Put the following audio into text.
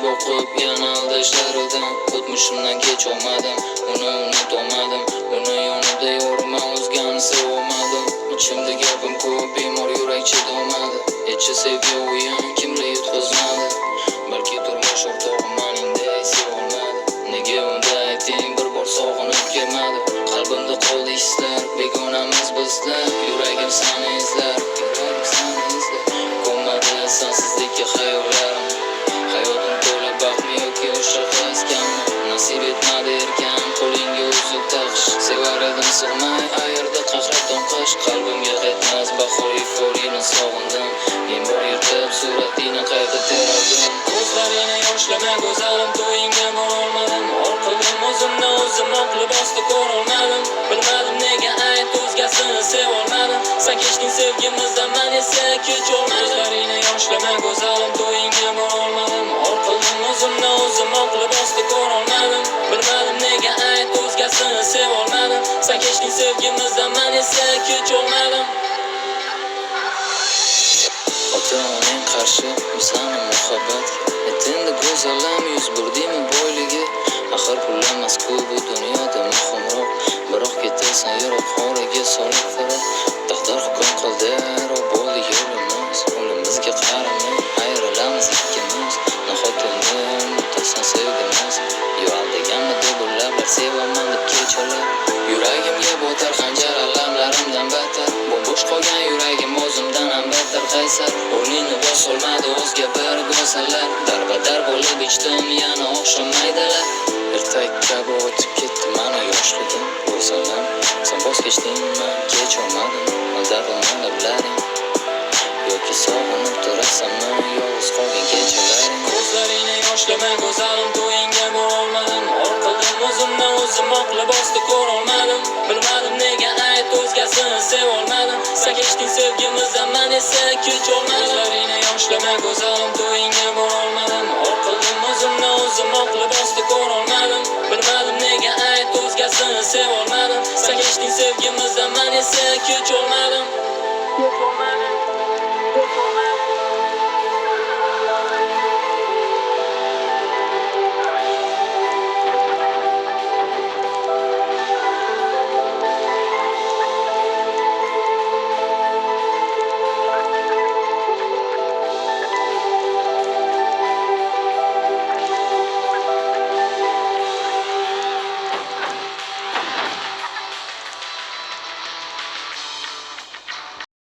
boqib yana aldashlaridan o'tmishimdan kech olmadim, uni unutolmadim. Uni yonida yorman, o'zgani sevolmadim. Ichimda gapim ko'p, bemor yurak chidolmadi. Ichi sevgi o'yin kimga yutqazmadi. Balki turmush o'rtog'im meningdek sevolmadi. Nega unda ayting, bir bor sog'inib kelmadi. Qalbimda qoldi hislar, begonamiz bizlar. Yuragim seni izlar, ko'nmadi sensizlikka xayollarim. Hayotim to'la baxtmi yoki o'sha qiz kammi? Nasib etmadi erkan qo'lingga uzuk taqish. Sevar edim sig'may ayirdi qaqrab tonqish. Qalbimga qaytmas bahor euforiyani sog'indim. Men bor yirtib suratingni qayta terardim. Ko'zlaringni yoshlama go'zalim, to'yingga borolmadim. Orqildim o'zimni o'zim oq libosda ko'rolmadim. Bilmadim nega ayt o'zgasini sevolmadim. Sen kechding sevgimizdan, men esa kecholmadim. Ko'zlaringni yoshlama go'zalim, to'yingga borolmadim. Orqildim o'zimni o'zim oq libosda ko'rolmadim. Bilmadim nega ayt o'zgasini sevolmadim. Sen kechding sevgimizdan, men esa kecholmadim. Ota-onang qarshi sani muhabbatga, endi go'zallam yuz burdimi boyligi. Axir pul emas-ku bu dunyoda muhimroq, biroq ketasan yiroq xoraga solib qarab. Taqdir hukm qildi, ro'y bo'ldi yo'limiz. Qo'limizga qaramay ayrilamiz ikkimiz. Nahotanda unutasan sevgimiz. Yo aldaganmidi bu lablar, sevaman deb kechalar. Yuragimga botar xanjar alamlarimdan battar. Bo'sh qolgan yuragim o'zimdan ham battar qaysar. O'rnini bosolmadi o'zga bir go'zallar. Darbadar bo'lib ichdim yana oqshom maydalar. Ertak kabi o'tib ketdi mana yoshligim. Go'zalim, sen voz kechdingmi? Kech olmadim, aldadimi lablaring? Yoki sog'inib turasanmi yolg'iz qolgan kechalaring? Ko'zlaringni yoshlama go'zalim, to'yingga borolmadim. Orqildim o'zimni o'zim oq libosda ko'rolmadim. Bilmadim nega ayt o'zgasini sevolmadim. Sen kechding sevgimizdan, men esa kecholmadim. Ko'zlaringni yoshlama go'zalim, to'yingga borolmadim. Orqildim o'zimni o'zim oq libosda ko'rolmadim. Bilmadim nega ayt o'zgasini sevolmadim. Sen kechding sevgimizdan, men esa kecholmadim.